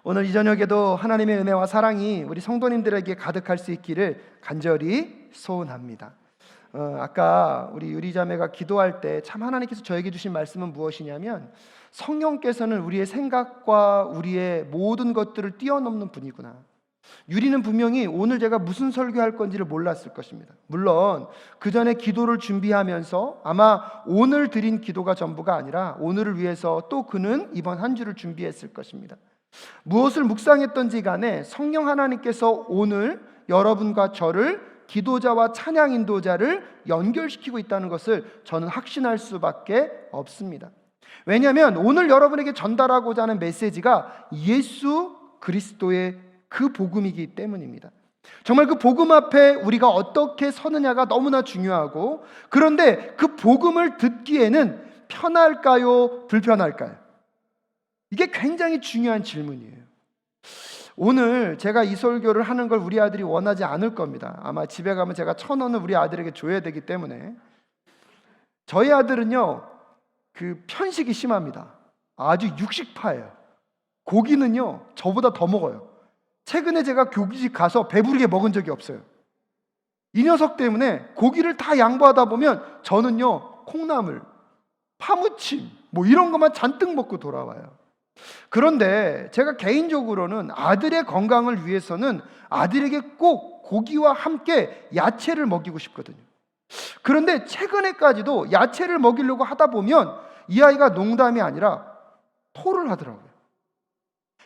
오늘 이 저녁에도 하나님의 은혜와 사랑이 우리 성도님들에게 가득할 수 있기를 간절히 소원합니다. 아까 우리 유리자매가 기도할 때 참 하나님께서 저에게 주신 말씀은 무엇이냐면, 성령께서는 우리의 생각과 우리의 모든 것들을 뛰어넘는 분이구나. 유리는 분명히 오늘 제가 무슨 설교할 건지를 몰랐을 것입니다. 물론 그 전에 기도를 준비하면서 아마 오늘 드린 기도가 전부가 아니라 오늘을 위해서 또 그는 이번 한 주를 준비했을 것입니다. 무엇을 묵상했던지 간에 성령 하나님께서 오늘 여러분과 저를 기도자와 찬양 인도자를 연결시키고 있다는 것을 저는 확신할 수밖에 없습니다. 왜냐하면 오늘 여러분에게 전달하고자 하는 메시지가 예수 그리스도의 그 복음이기 때문입니다. 정말 그 복음 앞에 우리가 어떻게 서느냐가 너무나 중요하고, 그런데 그 복음을 듣기에는 편할까요? 불편할까요? 이게 굉장히 중요한 질문이에요. 오늘 제가 이 설교를 하는 걸 우리 아들이 원하지 않을 겁니다. 아마 집에 가면 제가 1,000원을 우리 아들에게 줘야 되기 때문에. 저희 아들은요, 그 편식이 심합니다. 아주 육식파예요. 고기는요 저보다 더 먹어요. 최근에 제가 고깃집 가서 배부르게 먹은 적이 없어요. 이 녀석 때문에 고기를 다 양보하다 보면 저는요 콩나물, 파무침 뭐 이런 것만 잔뜩 먹고 돌아와요. 그런데 제가 개인적으로는 아들의 건강을 위해서는 아들에게 꼭 고기와 함께 야채를 먹이고 싶거든요. 그런데 최근에까지도 야채를 먹이려고 하다 보면 이 아이가 농담이 아니라 토를 하더라고요.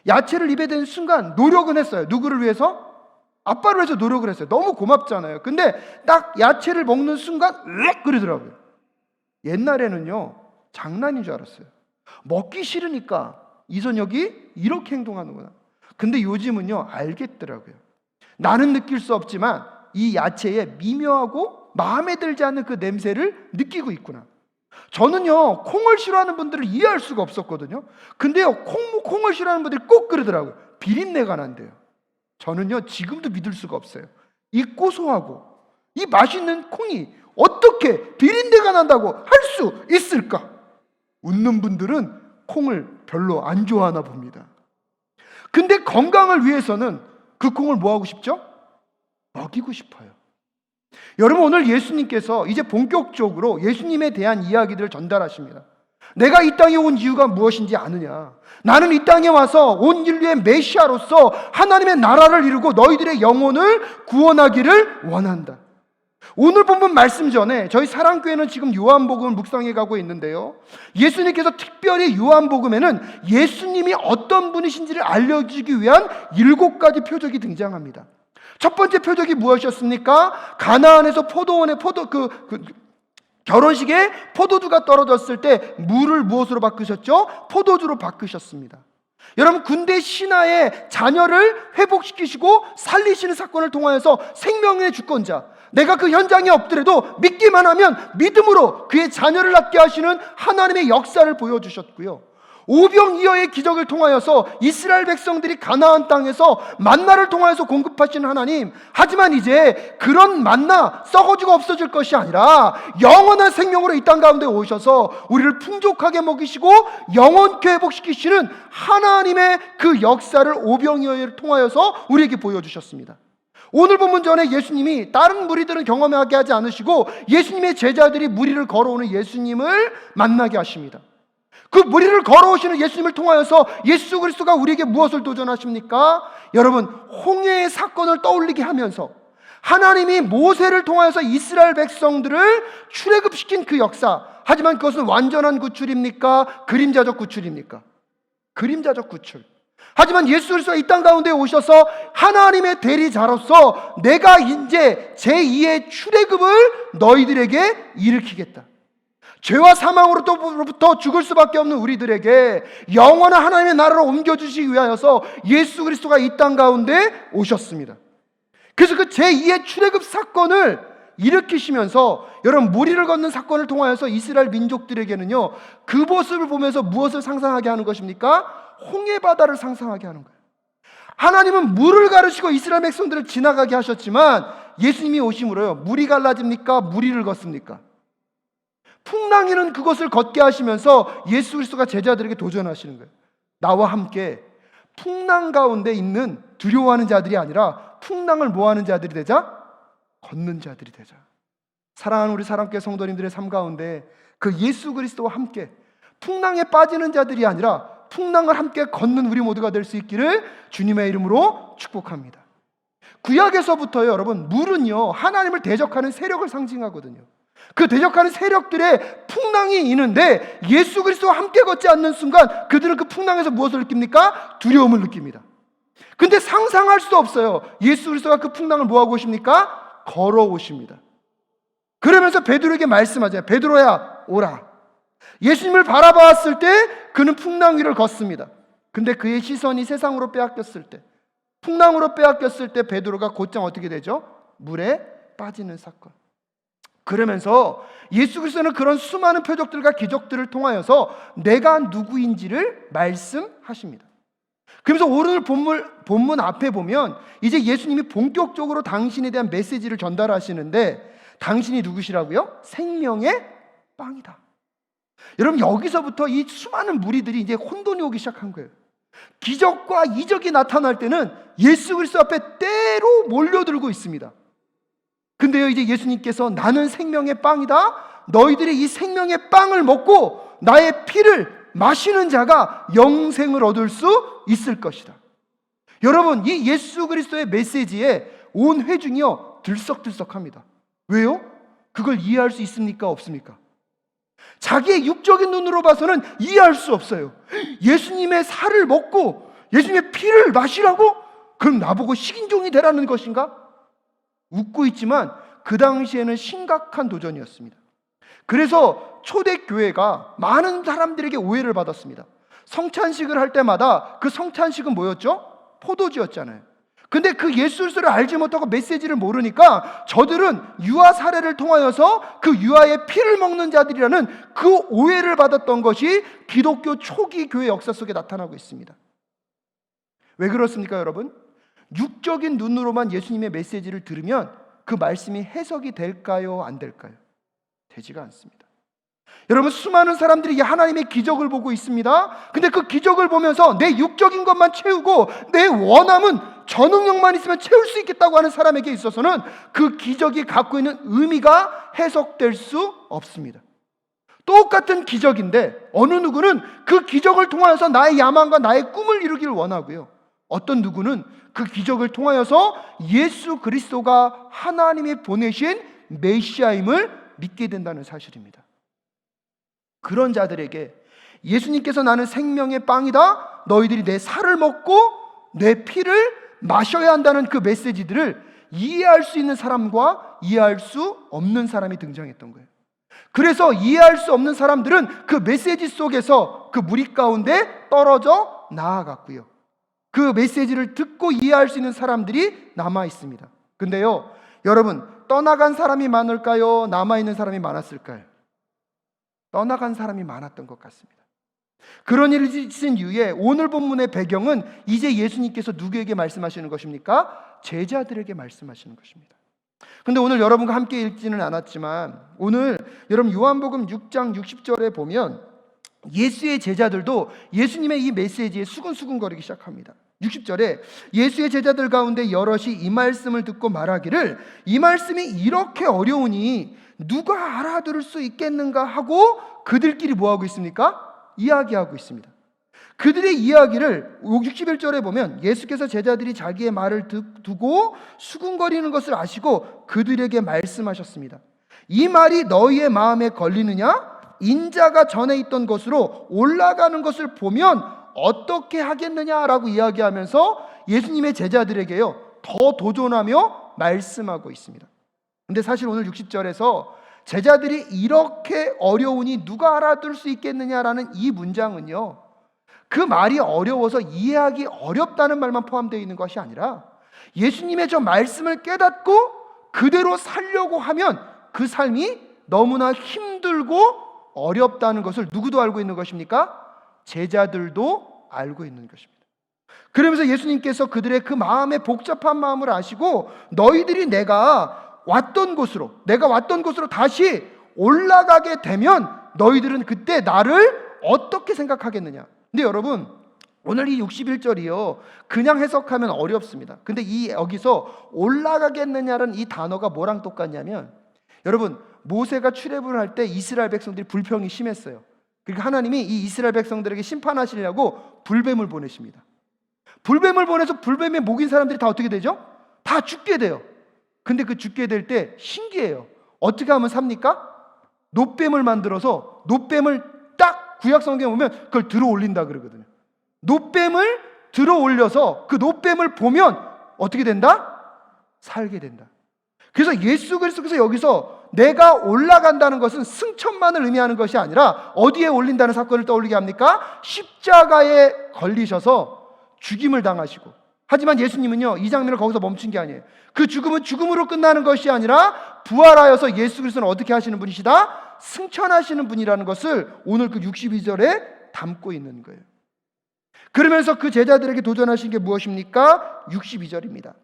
야채를 입에 대는 순간 노력은 했어요. 누구를 위해서? 아빠를 위해서 노력을 했어요. 너무 고맙잖아요. 근데 딱 야채를 먹는 순간 으악 그러더라고요. 옛날에는요 장난인 줄 알았어요. 먹기 싫으니까 이선혁이 이렇게 행동하는구나. 근데 요즘은요 알겠더라고요. 나는 느낄 수 없지만 이 야채의 미묘하고 마음에 들지 않는 그 냄새를 느끼고 있구나. 저는요 콩을 싫어하는 분들을 이해할 수가 없었거든요. 근데요 콩을 싫어하는 분들이 꼭 그러더라고요. 비린내가 난대요. 저는요 지금도 믿을 수가 없어요. 이 고소하고 이 맛있는 콩이 어떻게 비린내가 난다고 할 수 있을까? 웃는 분들은 콩을 별로 안 좋아하나 봅니다. 근데 건강을 위해서는 그 콩을 뭐 하고 싶죠? 먹이고 싶어요. 여러분, 오늘 예수님께서 이제 본격적으로 예수님에 대한 이야기들을 전달하십니다. 내가 이 땅에 온 이유가 무엇인지 아느냐? 나는 이 땅에 와서 온 인류의 메시아로서 하나님의 나라를 이루고 너희들의 영혼을 구원하기를 원한다. 오늘 본문 말씀 전에 저희 사랑교회는 지금 요한복음을 묵상해 가고 있는데요, 예수님께서 특별히 요한복음에는 예수님이 어떤 분이신지를 알려주기 위한 7가지 표적이 등장합니다. 첫 번째 표적이 무엇이었습니까? 가나안에서 포도원에 결혼식에 포도주가 떨어졌을 때 물을 무엇으로 바꾸셨죠? 포도주로 바꾸셨습니다. 여러분, 군대 신하의 자녀를 회복시키시고 살리시는 사건을 통하여서 생명의 주권자, 내가 그 현장에 없더라도 믿기만 하면 믿음으로 그의 자녀를 낳게 하시는 하나님의 역사를 보여주셨고요, 오병이어의 기적을 통하여서 이스라엘 백성들이 가나안 땅에서 만나를 통하여서 공급하시는 하나님, 하지만 이제 그런 만나 썩어지고 없어질 것이 아니라 영원한 생명으로 이 땅 가운데 오셔서 우리를 풍족하게 먹이시고 영원케 회복시키시는 하나님의 그 역사를 오병이어를 통하여서 우리에게 보여주셨습니다. 오늘 본문 전에 예수님이 다른 무리들은 경험하게 하지 않으시고 예수님의 제자들이 무리를 걸어오는 예수님을 만나게 하십니다. 그 무리를 걸어오시는 예수님을 통하여서 예수 그리스도가 우리에게 무엇을 도전하십니까? 여러분, 홍해의 사건을 떠올리게 하면서 하나님이 모세를 통하여서 이스라엘 백성들을 출애굽시킨 그 역사, 하지만 그것은 완전한 구출입니까? 그림자적 구출입니까? 그림자적 구출. 하지만 예수 그리스도가 이 땅 가운데 오셔서 하나님의 대리자로서 내가 이제 제2의 출애굽을 너희들에게 일으키겠다. 죄와 사망으로부터 죽을 수밖에 없는 우리들에게 영원한 하나님의 나라로 옮겨주시기 위하여서 예수 그리스도가 이 땅 가운데 오셨습니다. 그래서 그 제2의 출애굽 사건을 일으키시면서 여러분, 무리를 걷는 사건을 통하여서 이스라엘 민족들에게는요 그 모습을 보면서 무엇을 상상하게 하는 것입니까? 홍해 바다를 상상하게 하는 거예요. 하나님은 물을 가르시고 이스라엘 백성들을 지나가게 하셨지만 예수님이 오심으로요 물이 갈라집니까? 무리를 걷습니까? 풍랑이는 그것을 걷게 하시면서 예수 그리스도가 제자들에게 도전하시는 거예요. 나와 함께 풍랑 가운데 있는 두려워하는 자들이 아니라 풍랑을 뭐하는 자들이 되자? 걷는 자들이 되자. 사랑하는 우리 사랑교회 성도님들의 삶 가운데 그 예수 그리스도와 함께 풍랑에 빠지는 자들이 아니라 풍랑을 함께 걷는 우리 모두가 될 수 있기를 주님의 이름으로 축복합니다. 구약에서부터요, 여러분, 물은요 하나님을 대적하는 세력을 상징하거든요. 그 대적하는 세력들의 풍랑이 있는데 예수 그리스도와 함께 걷지 않는 순간 그들은 그 풍랑에서 무엇을 느낍니까? 두려움을 느낍니다. 근데 상상할 수 없어요. 예수 그리스도가 그 풍랑을 뭐하고 오십니까? 걸어오십니다. 그러면서 베드로에게 말씀하잖아요. 베드로야 오라. 예수님을 바라봤을 때 그는 풍랑 위를 걷습니다. 근데 그의 시선이 세상으로 빼앗겼을 때, 풍랑으로 빼앗겼을 때 베드로가 곧장 어떻게 되죠? 물에 빠지는 사건. 그러면서 예수 그리스도는 그런 수많은 표적들과 기적들을 통하여서 내가 누구인지를 말씀하십니다. 그러면서 오늘 본문 앞에 보면 이제 예수님이 본격적으로 당신에 대한 메시지를 전달하시는데 당신이 누구시라고요? 생명의 빵이다. 여러분, 여기서부터 이 수많은 무리들이 이제 혼돈이 오기 시작한 거예요. 기적과 이적이 나타날 때는 예수 그리스도 앞에 때로 몰려들고 있습니다. 근데요, 이제 예수님께서 나는 생명의 빵이다. 너희들이 이 생명의 빵을 먹고 나의 피를 마시는 자가 영생을 얻을 수 있을 것이다. 여러분, 이 예수 그리스도의 메시지에 온 회중이요 들썩들썩합니다. 왜요? 그걸 이해할 수 있습니까? 없습니까? 자기의 육적인 눈으로 봐서는 이해할 수 없어요. 예수님의 살을 먹고 예수님의 피를 마시라고? 그럼 나보고 식인종이 되라는 것인가? 웃고 있지만 그 당시에는 심각한 도전이었습니다. 그래서 초대교회가 많은 사람들에게 오해를 받았습니다. 성찬식을 할 때마다 그 성찬식은 뭐였죠? 포도주였잖아요. 근데 그 예수 그리스도를 알지 못하고 메시지를 모르니까 저들은 유아 사례를 통하여서 그 유아의 피를 먹는 자들이라는 그 오해를 받았던 것이 기독교 초기 교회 역사 속에 나타나고 있습니다. 왜 그렇습니까, 여러분? 육적인 눈으로만 예수님의 메시지를 들으면 그 말씀이 해석이 될까요? 안 될까요? 되지가 않습니다. 여러분, 수많은 사람들이 하나님의 기적을 보고 있습니다. 근데 그 기적을 보면서 내 육적인 것만 채우고 내 원함은 전능력만 있으면 채울 수 있겠다고 하는 사람에게 있어서는 그 기적이 갖고 있는 의미가 해석될 수 없습니다. 똑같은 기적인데 어느 누구는 그 기적을 통하여서 나의 야망과 나의 꿈을 이루기를 원하고요, 어떤 누구는 그 기적을 통하여서 예수 그리스도가 하나님이 보내신 메시아임을 믿게 된다는 사실입니다. 그런 자들에게 예수님께서 나는 생명의 빵이다, 너희들이 내 살을 먹고 내 피를 마셔야 한다는 그 메시지들을 이해할 수 있는 사람과 이해할 수 없는 사람이 등장했던 거예요. 그래서 이해할 수 없는 사람들은 그 메시지 속에서 그 무리 가운데 떨어져 나아갔고요, 그 메시지를 듣고 이해할 수 있는 사람들이 남아 있습니다. 근데요, 여러분, 떠나간 사람이 많을까요? 남아있는 사람이 많았을까요? 떠나간 사람이 많았던 것 같습니다. 그런 일이 있은 이후에 오늘 본문의 배경은 이제 예수님께서 누구에게 말씀하시는 것입니까? 제자들에게 말씀하시는 것입니다. 근데 오늘 여러분과 함께 읽지는 않았지만 오늘 여러분 요한복음 6장 60절에 보면 예수의 제자들도 예수님의 이 메시지에 수근수근거리기 시작합니다. 60절에 예수의 제자들 가운데 여럿이 이 말씀을 듣고 말하기를 이 말씀이 이렇게 어려우니 누가 알아들을 수 있겠는가 하고 그들끼리 뭐하고 있습니까? 이야기하고 있습니다. 그들의 이야기를 61절에 보면 예수께서 제자들이 자기의 말을 두고 수군거리는 것을 아시고 그들에게 말씀하셨습니다. 이 말이 너희의 마음에 걸리느냐? 인자가 전에 있던 곳으로 올라가는 것을 보면 어떻게 하겠느냐라고 이야기하면서 예수님의 제자들에게요 더 도전하며 말씀하고 있습니다. 근데 사실 오늘 60절에서 제자들이 이렇게 어려우니 누가 알아들을 수 있겠느냐라는 이 문장은요, 그 말이 어려워서 이해하기 어렵다는 말만 포함되어 있는 것이 아니라 예수님의 저 말씀을 깨닫고 그대로 살려고 하면 그 삶이 너무나 힘들고 어렵다는 것을 누구도 알고 있는 것입니까? 제자들도 알고 있는 것입니다. 그러면서 예수님께서 그들의 그 마음의 복잡한 마음을 아시고 너희들이 내가 왔던 곳으로 다시 올라가게 되면 너희들은 그때 나를 어떻게 생각하겠느냐. 근데 여러분, 오늘 이 61절이요 그냥 해석하면 어렵습니다. 근데 이 여기서 올라가겠느냐는 이 단어가 뭐랑 똑같냐면, 여러분 모세가 출애굽을 할 때 이스라엘 백성들이 불평이 심했어요. 그러니까 하나님이 이 이스라엘 백성들에게 심판하시려고 불뱀을 보내십니다. 불뱀을 보내서 불뱀에 목인 사람들이 다 어떻게 되죠? 다 죽게 돼요. 근데 그 죽게 될 때 신기해요. 어떻게 하면 삽니까? 놋뱀을 만들어서, 놋뱀을 딱 구약 성경에 보면 그걸 들어 올린다 그러거든요. 놋뱀을 들어 올려서 그 놋뱀을 보면 어떻게 된다? 살게 된다. 그래서 예수 그리스도께서 여기서 내가 올라간다는 것은 승천만을 의미하는 것이 아니라 어디에 올린다는 사건을 떠올리게 합니까? 십자가에 걸리셔서 죽임을 당하시고, 하지만 예수님은요 이 장면을 거기서 멈춘 게 아니에요. 그 죽음은 죽음으로 끝나는 것이 아니라 부활하여서 예수 그리스도는 어떻게 하시는 분이시다? 승천하시는 분이라는 것을 오늘 그 62절에 담고 있는 거예요. 그러면서 그 제자들에게 도전하신 게 무엇입니까? 62절입니다.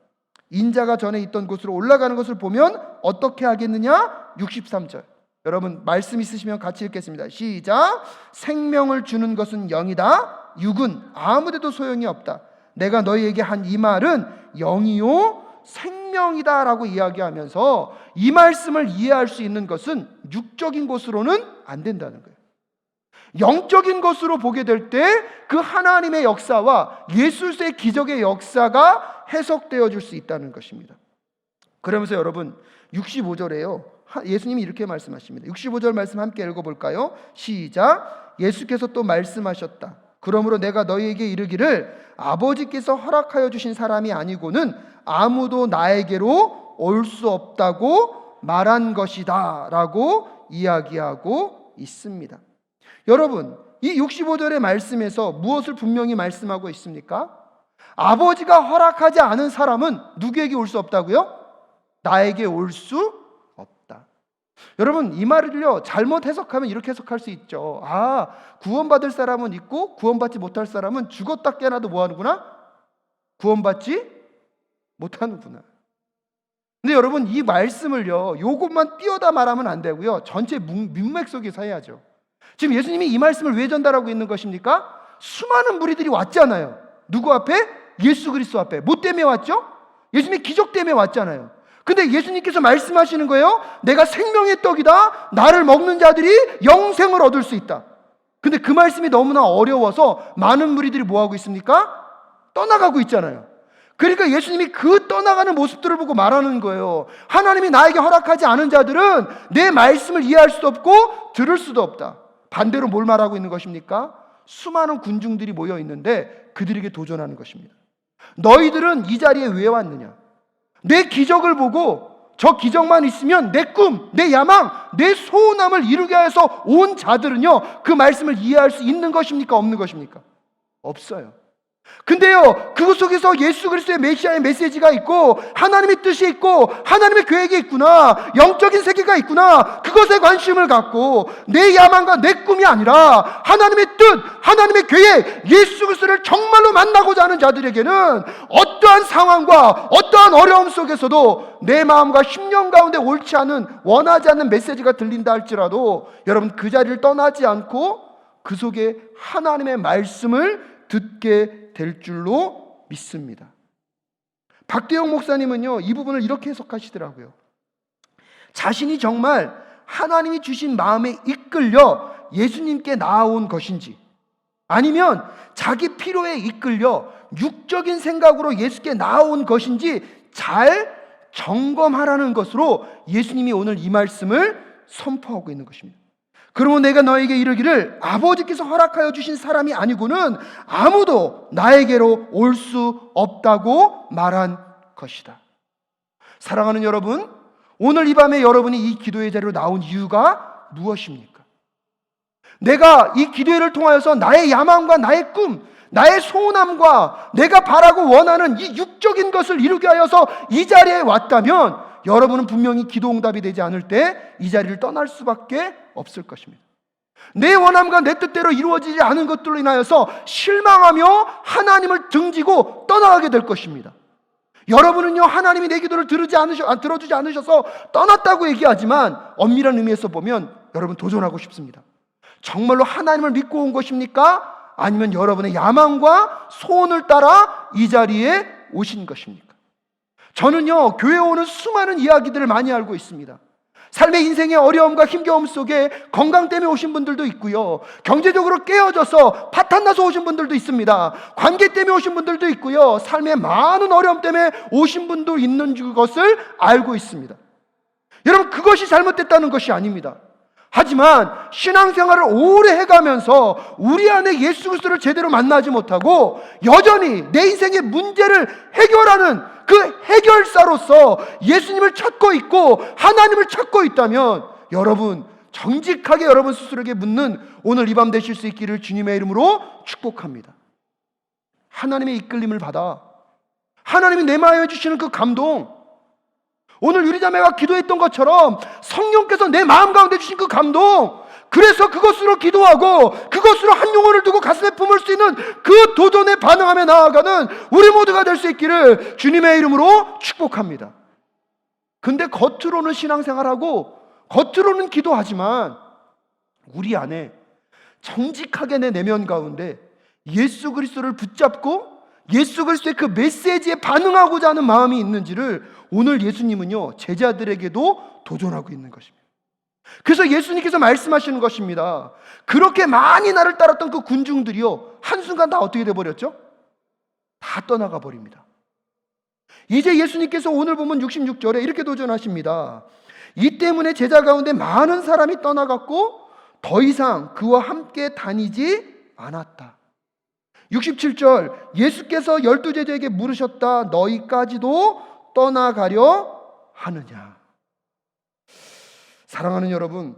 인자가 전에 있던 곳으로 올라가는 것을 보면 어떻게 하겠느냐? 63절. 여러분 말씀 있으시면 같이 읽겠습니다. 시작. 생명을 주는 것은 영이다. 육은 아무데도 소용이 없다. 내가 너희에게 한 이 말은 영이요 생명이다 라고 이야기하면서 이 말씀을 이해할 수 있는 것은 육적인 것으로는 안 된다는 거예요. 영적인 것으로 보게 될 때 그 하나님의 역사와 예수의 기적의 역사가 해석되어 줄 수 있다는 것입니다. 그러면서 여러분 65절에요 예수님이 이렇게 말씀하십니다. 65절 말씀 함께 읽어볼까요? 시작. 예수께서 또 말씀하셨다. 그러므로 내가 너희에게 이르기를 아버지께서 허락하여 주신 사람이 아니고는 아무도 나에게로 올 수 없다고 말한 것이다 라고 이야기하고 있습니다. 여러분 이 65절의 말씀에서 무엇을 분명히 말씀하고 있습니까? 아버지가 허락하지 않은 사람은 누구에게 올 수 없다고요? 나에게 올 수 없다. 여러분 이 말을요 잘못 해석하면 이렇게 해석할 수 있죠. 구원받을 사람은 있고 구원받지 못할 사람은 죽었다 깨어나도 뭐하는구나? 구원받지 못하는구나. 근데 여러분 이 말씀을요 요것만 띄어다 말하면 안 되고요 전체 문맥 속에서 해야죠. 지금 예수님이 이 말씀을 왜 전달하고 있는 것입니까? 수많은 무리들이 왔잖아요. 누구 앞에? 예수 그리스도 앞에. 뭐 때문에 왔죠? 예수님이 기적 때문에 왔잖아요. 근데 예수님께서 말씀하시는 거예요. 내가 생명의 떡이다. 나를 먹는 자들이 영생을 얻을 수 있다. 근데 그 말씀이 너무나 어려워서 많은 무리들이 뭐하고 있습니까? 떠나가고 있잖아요. 그러니까 예수님이 그 떠나가는 모습들을 보고 말하는 거예요. 하나님이 나에게 허락하지 않은 자들은 내 말씀을 이해할 수도 없고 들을 수도 없다. 반대로 뭘 말하고 있는 것입니까? 수많은 군중들이 모여 있는데 그들에게 도전하는 것입니다. 너희들은 이 자리에 왜 왔느냐? 내 기적을 보고 저 기적만 있으면 내 꿈, 내 야망, 내 소원함을 이루게 해서 온 자들은요 그 말씀을 이해할 수 있는 것입니까? 없는 것입니까? 없어요. 근데요 그것 속에서 예수 그리스도의 메시아의 메시지가 있고 하나님의 뜻이 있고 하나님의 계획이 있구나, 영적인 세계가 있구나, 그것에 관심을 갖고 내 야망과 내 꿈이 아니라 하나님의 뜻, 하나님의 계획, 예수 그리스도를 정말로 만나고자 하는 자들에게는 어떠한 상황과 어떠한 어려움 속에서도 내 마음과 심령 가운데 옳지 않은, 원하지 않는 메시지가 들린다 할지라도 여러분 그 자리를 떠나지 않고 그 속에 하나님의 말씀을 듣게 될 줄로 믿습니다. 박대영 목사님은요 이 부분을 이렇게 해석하시더라고요. 자신이 정말 하나님이 주신 마음에 이끌려 예수님께 나아온 것인지 아니면 자기 필요에 이끌려 육적인 생각으로 예수께 나아온 것인지 잘 점검하라는 것으로 예수님이 오늘 이 말씀을 선포하고 있는 것입니다. 그러면 내가 너에게 이르기를 아버지께서 허락하여 주신 사람이 아니고는 아무도 나에게로 올 수 없다고 말한 것이다. 사랑하는 여러분, 오늘 이 밤에 여러분이 이 기도의 자리로 나온 이유가 무엇입니까? 내가 이 기도회를 통하여서 나의 야망과 나의 꿈, 나의 소원함과 내가 바라고 원하는 이 육적인 것을 이루게 하여서 이 자리에 왔다면 여러분은 분명히 기도 응답이 되지 않을 때 이 자리를 떠날 수밖에 없을 것입니다. 내 원함과 내 뜻대로 이루어지지 않은 것들로 인하여서 실망하며 하나님을 등지고 떠나가게 될 것입니다. 여러분은요 하나님이 내 기도를 들어주지 않으셔서 떠났다고 얘기하지만 엄밀한 의미에서 보면 여러분 도전하고 싶습니다. 정말로 하나님을 믿고 온 것입니까? 아니면 여러분의 야망과 소원을 따라 이 자리에 오신 것입니까? 저는요, 교회에 오는 수많은 이야기들을 많이 알고 있습니다. 삶의 인생의 어려움과 힘겨움 속에 건강 때문에 오신 분들도 있고요, 경제적으로 깨어져서 파탄나서 오신 분들도 있습니다. 관계 때문에 오신 분들도 있고요, 삶의 많은 어려움 때문에 오신 분도 있는 것을 알고 있습니다. 여러분, 그것이 잘못됐다는 것이 아닙니다. 하지만 신앙생활을 오래 해가면서 우리 안에 예수 그리스도를 제대로 만나지 못하고 여전히 내 인생의 문제를 해결하는 그 해결사로서 예수님을 찾고 있고 하나님을 찾고 있다면, 여러분 정직하게 여러분 스스로에게 묻는 오늘 이 밤 되실 수 있기를 주님의 이름으로 축복합니다. 하나님의 이끌림을 받아 하나님이 내 마음에 주시는 그 감동, 오늘 유리자매가 기도했던 것처럼 성령께서 내 마음 가운데 주신 그 감동, 그래서 그것으로 기도하고 그것으로 한 영혼을 두고 가슴에 품을 수 있는 그 도전에 반응하며 나아가는 우리 모두가 될 수 있기를 주님의 이름으로 축복합니다. 근데 겉으로는 신앙생활하고 겉으로는 기도하지만 우리 안에 정직하게 내 내면 가운데 예수 그리스도를 붙잡고 예수 그리스도의 그 메시지에 반응하고자 하는 마음이 있는지를 오늘 예수님은요, 제자들에게도 도전하고 있는 것입니다. 그래서 예수님께서 말씀하시는 것입니다. 그렇게 많이 나를 따랐던 그 군중들이요, 한순간 다 어떻게 돼버렸죠? 다 떠나가 버립니다. 이제 예수님께서 오늘 보면 66절에 이렇게 도전하십니다. 이 때문에 제자 가운데 많은 사람이 떠나갔고 더 이상 그와 함께 다니지 않았다. 67절, 예수께서 12제자에게 물으셨다. 너희까지도 떠나가려 하느냐? 사랑하는 여러분,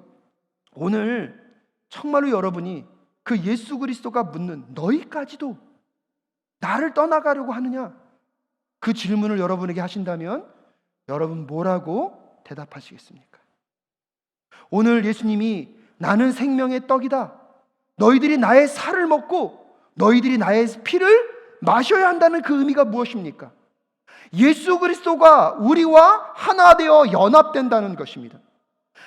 오늘 정말로 여러분이 그 예수 그리스도가 묻는 너희까지도 나를 떠나가려고 하느냐? 그 질문을 여러분에게 하신다면 여러분 뭐라고 대답하시겠습니까? 오늘 예수님이 나는 생명의 떡이다, 너희들이 나의 살을 먹고 너희들이 나의 피를 마셔야 한다는 그 의미가 무엇입니까? 예수 그리스도가 우리와 하나 되어 연합된다는 것입니다.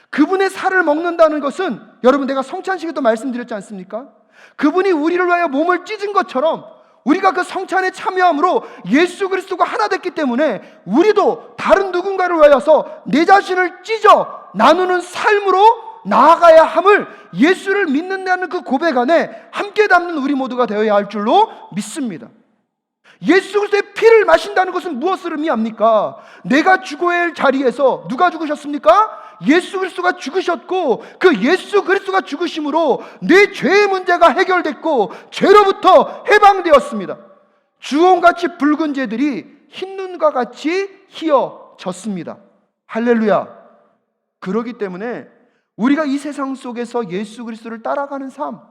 그분의 살을 먹는다는 것은, 여러분 내가 성찬식에도 말씀드렸지 않습니까? 그분이 우리를 위하여 몸을 찢은 것처럼 우리가 그 성찬에 참여함으로 예수 그리스도가 하나 됐기 때문에 우리도 다른 누군가를 위하여서 내 자신을 찢어 나누는 삶으로 나아가야 함을 예수를 믿는다는 그 고백 안에 함께 담는 우리 모두가 되어야 할 줄로 믿습니다. 예수 그리스도의 피를 마신다는 것은 무엇을 의미합니까? 내가 죽어야 할 자리에서 누가 죽으셨습니까? 예수 그리스도가 죽으셨고, 그 예수 그리스도가 죽으심으로 내 죄의 문제가 해결됐고 죄로부터 해방되었습니다. 주홍같이 붉은 죄들이 흰눈과 같이 희어졌습니다. 할렐루야. 그렇기 때문에 우리가 이 세상 속에서 예수 그리스도를 따라가는 삶,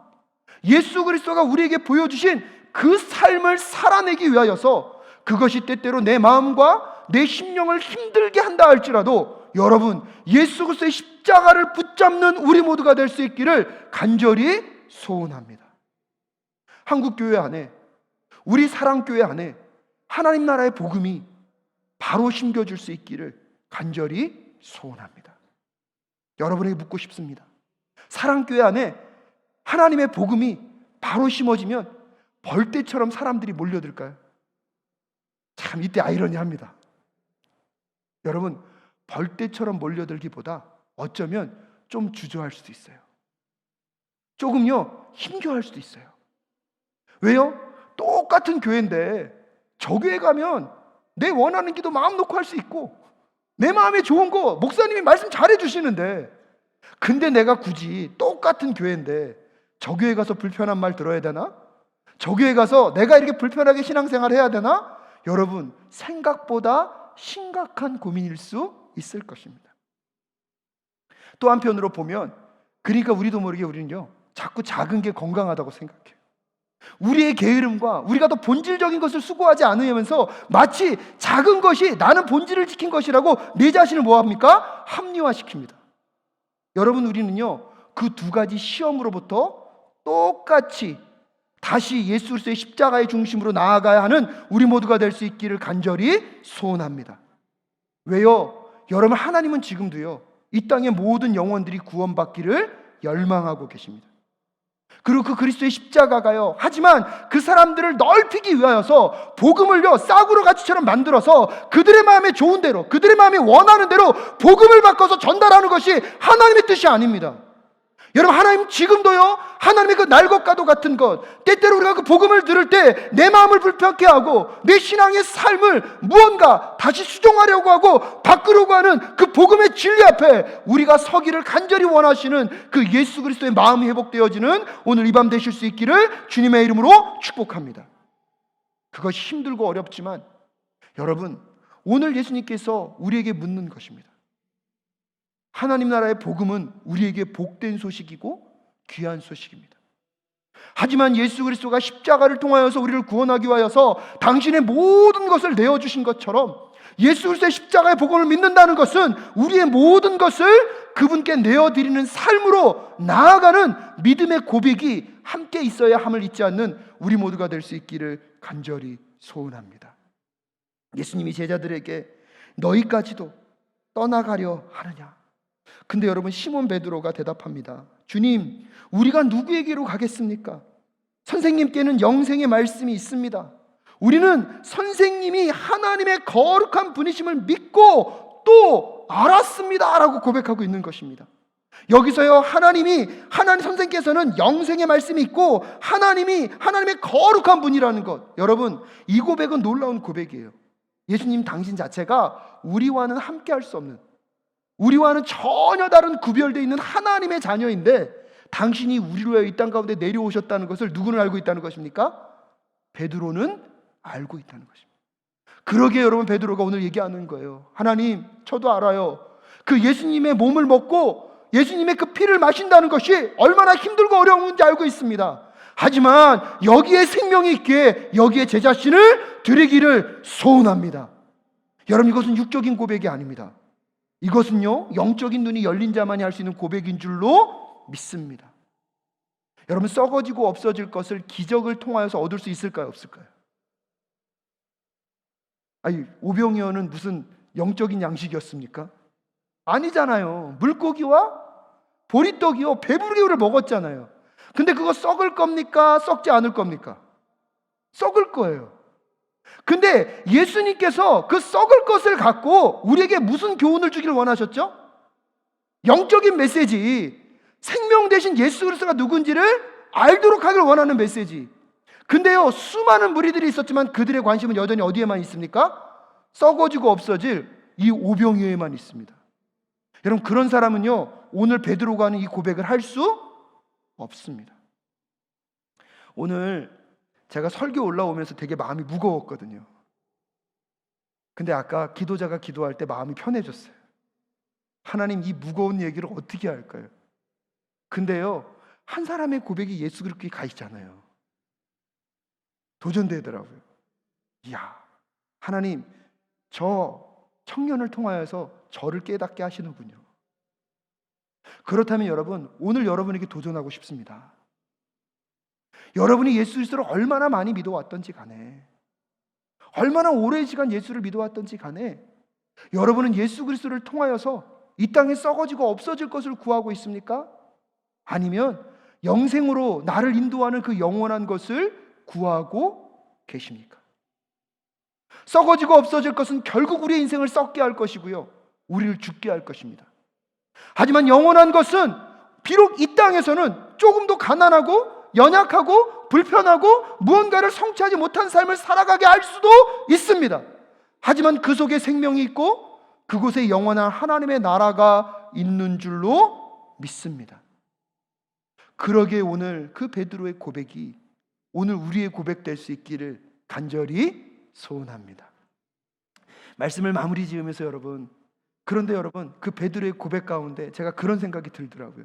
예수 그리스도가 우리에게 보여주신 그 삶을 살아내기 위하여서, 그것이 때때로 내 마음과 내 심령을 힘들게 한다 할지라도 여러분 예수 그리스도의 십자가를 붙잡는 우리 모두가 될 수 있기를 간절히 소원합니다. 한국교회 안에, 우리 사랑교회 안에 하나님 나라의 복음이 바로 심겨줄 수 있기를 간절히 소원합니다. 여러분에게 묻고 싶습니다. 사랑교회 안에 하나님의 복음이 바로 심어지면 벌떼처럼 사람들이 몰려들까요? 참 이때 아이러니합니다. 여러분, 벌떼처럼 몰려들기보다 어쩌면 좀 주저할 수도 있어요. 조금요 힘겨워할 수도 있어요. 왜요? 똑같은 교회인데 저 교회 가면 내 원하는 기도 마음 놓고 할 수 있고 내 마음에 좋은 거 목사님이 말씀 잘해 주시는데, 근데 내가 굳이 똑같은 교회인데 저 교회 가서 불편한 말 들어야 되나? 저 교회 가서 내가 이렇게 불편하게 신앙생활 해야 되나? 여러분, 생각보다 심각한 고민일 수 있을 것입니다. 또 한편으로 보면, 그러니까 우리도 모르게 우리는요 자꾸 작은 게 건강하다고 생각해요. 우리의 게으름과 우리가 더 본질적인 것을 수고하지 않으면서 마치 작은 것이 나는 본질을 지킨 것이라고 내 자신을 뭐합니까? 합리화시킵니다. 여러분, 우리는요 그 두 가지 시험으로부터 똑같이 다시 예수 그리스도의 십자가의 중심으로 나아가야 하는 우리 모두가 될 수 있기를 간절히 소원합니다. 왜요? 여러분, 하나님은 지금도요 이 땅의 모든 영혼들이 구원받기를 열망하고 계십니다. 그리고 그 그리스도의 십자가가요, 하지만 그 사람들을 넓히기 위하여서 복음을요 싸구려 가치처럼 만들어서 그들의 마음에 좋은 대로, 그들의 마음이 원하는 대로 복음을 바꿔서 전달하는 것이 하나님의 뜻이 아닙니다. 여러분, 하나님 지금도요 하나님의 그 날것과도 같은 것, 때때로 우리가 그 복음을 들을 때 내 마음을 불편케 하고 내 신앙의 삶을 무언가 다시 수정하려고 하고 바꾸려고 하는 그 복음의 진리 앞에 우리가 서기를 간절히 원하시는 그 예수 그리스도의 마음이 회복되어지는 오늘 이 밤 되실 수 있기를 주님의 이름으로 축복합니다. 그것이 힘들고 어렵지만 여러분, 오늘 예수님께서 우리에게 묻는 것입니다. 하나님 나라의 복음은 우리에게 복된 소식이고 귀한 소식입니다. 하지만 예수 그리스도가 십자가를 통하여서 우리를 구원하기 위하여서 당신의 모든 것을 내어주신 것처럼 예수 그리스도의 십자가의 복음을 믿는다는 것은 우리의 모든 것을 그분께 내어드리는 삶으로 나아가는 믿음의 고백이 함께 있어야 함을 잊지 않는 우리 모두가 될 수 있기를 간절히 소원합니다. 예수님이 제자들에게 너희까지도 떠나가려 하느냐? 근데 여러분, 시몬 베드로가 대답합니다. 주님, 우리가 누구에게로 가겠습니까? 선생님께는 영생의 말씀이 있습니다. 우리는 선생님이 하나님의 거룩한 분이심을 믿고 또 알았습니다 라고 고백하고 있는 것입니다. 여기서요, 하나님 선생님께서는 영생의 말씀이 있고 하나님의 거룩한 분이라는 것, 여러분, 이 고백은 놀라운 고백이에요. 예수님 당신 자체가 우리와는 함께 할 수 없는, 우리와는 전혀 다른 구별되어 있는 하나님의 자녀인데 당신이 우리로 위하여 이 땅 가운데 내려오셨다는 것을 누구는 알고 있다는 것입니까? 베드로는 알고 있다는 것입니다. 그러기에 여러분, 베드로가 오늘 얘기하는 거예요. 하나님, 저도 알아요. 그 예수님의 몸을 먹고 예수님의 그 피를 마신다는 것이 얼마나 힘들고 어려운지 알고 있습니다. 하지만 여기에 생명이 있기에 여기에 제 자신을 드리기를 소원합니다. 여러분, 이것은 육적인 고백이 아닙니다. 이것은요, 영적인 눈이 열린 자만이 할 수 있는 고백인 줄로 믿습니다. 여러분, 썩어지고 없어질 것을 기적을 통하여서 얻을 수 있을까요, 없을까요? 아니, 오병이어는 무슨 영적인 양식이었습니까? 아니잖아요. 물고기와 보리떡이요, 배부르게 먹었잖아요. 근데 그거 썩을 겁니까? 썩지 않을 겁니까? 썩을 거예요. 근데 예수님께서 그 썩을 것을 갖고 우리에게 무슨 교훈을 주기를 원하셨죠? 영적인 메시지, 생명 대신 예수 그리스도가 누군지를 알도록 하기를 원하는 메시지. 근데요, 수많은 무리들이 있었지만 그들의 관심은 여전히 어디에만 있습니까? 썩어지고 없어질 이 오병이어에만 있습니다. 여러분, 그런 사람은요, 오늘 베드로가 하는 이 고백을 할 수 없습니다. 오늘 제가 설교 올라오면서 되게 마음이 무거웠거든요. 근데 아까 기도자가 기도할 때 마음이 편해졌어요. 하나님, 이 무거운 얘기를 어떻게 할까요? 근데요, 한 사람의 고백이 예수 그리스도께 가 있잖아요. 도전되더라고요. 이야, 하나님, 저 청년을 통하여서 저를 깨닫게 하시는군요. 그렇다면 여러분, 오늘 여러분에게 도전하고 싶습니다. 여러분이 예수 그리스도를 얼마나 많이 믿어왔던지 간에, 얼마나 오랜 시간 예수를 믿어왔던지 간에, 여러분은 예수 그리스도를 통하여서 이 땅에 썩어지고 없어질 것을 구하고 있습니까? 아니면 영생으로 나를 인도하는 그 영원한 것을 구하고 계십니까? 썩어지고 없어질 것은 결국 우리의 인생을 썩게 할 것이고요, 우리를 죽게 할 것입니다. 하지만 영원한 것은 비록 이 땅에서는 조금 더 가난하고 연약하고 불편하고 무언가를 성취하지 못한 삶을 살아가게 할 수도 있습니다. 하지만 그 속에 생명이 있고 그곳에 영원한 하나님의 나라가 있는 줄로 믿습니다. 그러기에 오늘 그 베드로의 고백이 오늘 우리의 고백될 수 있기를 간절히 소원합니다. 말씀을 마무리 지으면서 여러분, 그런데 여러분, 그 베드로의 고백 가운데 제가 그런 생각이 들더라고요.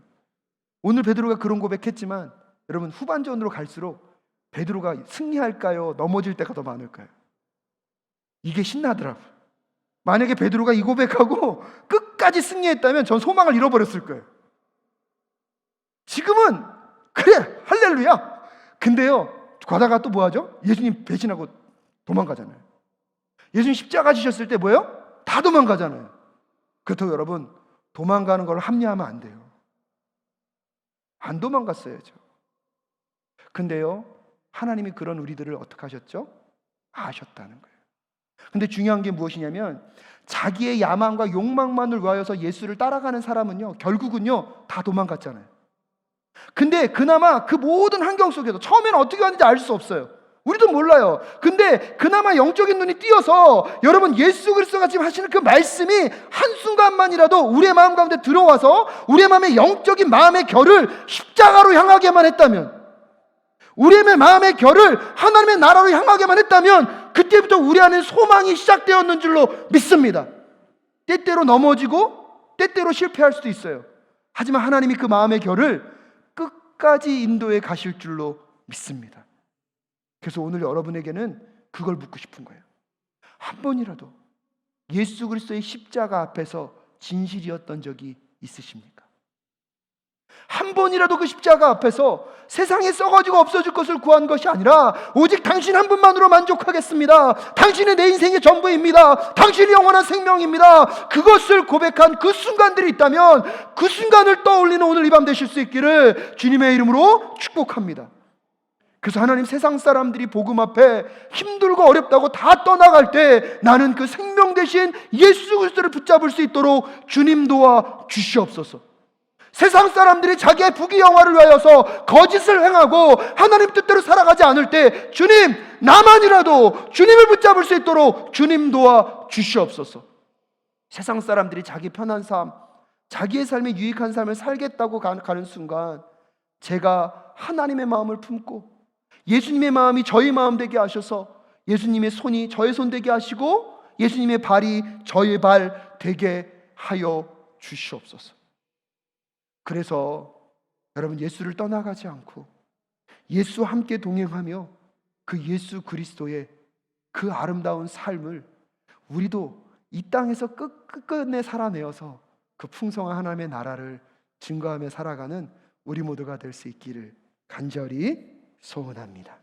오늘 베드로가 그런 고백했지만 여러분, 후반전으로 갈수록 베드로가 승리할까요? 넘어질 때가 더 많을까요? 이게 신나더라고요. 만약에 베드로가 이 고백하고 끝까지 승리했다면 전 소망을 잃어버렸을 거예요. 지금은 그래, 할렐루야. 근데요, 가다가 또 뭐하죠? 예수님 배신하고 도망가잖아요. 예수님 십자가 지셨을 때 뭐예요? 다 도망가잖아요. 그렇다고 여러분, 도망가는 걸 합리화하면 안 돼요. 안 도망갔어야죠. 근데요, 하나님이 그런 우리들을 어떻게 하셨죠? 아셨다는 거예요. 근데 중요한 게 무엇이냐면 자기의 야망과 욕망만을 위하여서 예수를 따라가는 사람은요, 결국은요 다 도망갔잖아요. 근데 그나마 그 모든 환경 속에서 처음에는 어떻게 왔는지 알 수 없어요. 우리도 몰라요. 근데 그나마 영적인 눈이 띄어서 여러분, 예수 그리스도가 지금 하시는 그 말씀이 한순간만이라도 우리의 마음 가운데 들어와서 우리의 마음의 영적인 마음의 결을 십자가로 향하게만 했다면, 우리의 마음의 결을 하나님의 나라로 향하게만 했다면 그때부터 우리 안에 소망이 시작되었는 줄로 믿습니다. 때때로 넘어지고 때때로 실패할 수도 있어요. 하지만 하나님이 그 마음의 결을 끝까지 인도해 가실 줄로 믿습니다. 그래서 오늘 여러분에게는 그걸 묻고 싶은 거예요. 한 번이라도 예수 그리스도의 십자가 앞에서 진실이었던 적이 있으십니까? 한 번이라도 그 십자가 앞에서 세상에 썩어지고 없어질 것을 구한 것이 아니라 오직 당신 한 분만으로 만족하겠습니다, 당신이 내 인생의 전부입니다, 당신이 영원한 생명입니다, 그것을 고백한 그 순간들이 있다면 그 순간을 떠올리는 오늘 이 밤 되실 수 있기를 주님의 이름으로 축복합니다. 그래서 하나님, 세상 사람들이 복음 앞에 힘들고 어렵다고 다 떠나갈 때 나는 그 생명 대신 예수 그리스도를 붙잡을 수 있도록 주님 도와 주시옵소서. 세상 사람들이 자기의 부귀영화를 위하여서 거짓을 행하고 하나님 뜻대로 살아가지 않을 때 주님, 나만이라도 주님을 붙잡을 수 있도록 주님 도와 주시옵소서. 세상 사람들이 자기 편한 삶, 자기의 삶에 유익한 삶을 살겠다고 가는 순간 제가 하나님의 마음을 품고 예수님의 마음이 저의 마음 되게 하셔서 예수님의 손이 저의 손 되게 하시고 예수님의 발이 저의 발 되게 하여 주시옵소서. 그래서 여러분, 예수를 떠나가지 않고 예수와 함께 동행하며 그 예수 그리스도의 그 아름다운 삶을 우리도 이 땅에서 끝끝내 살아내어서 그 풍성한 하나님의 나라를 증거하며 살아가는 우리 모두가 될 수 있기를 간절히 소원합니다.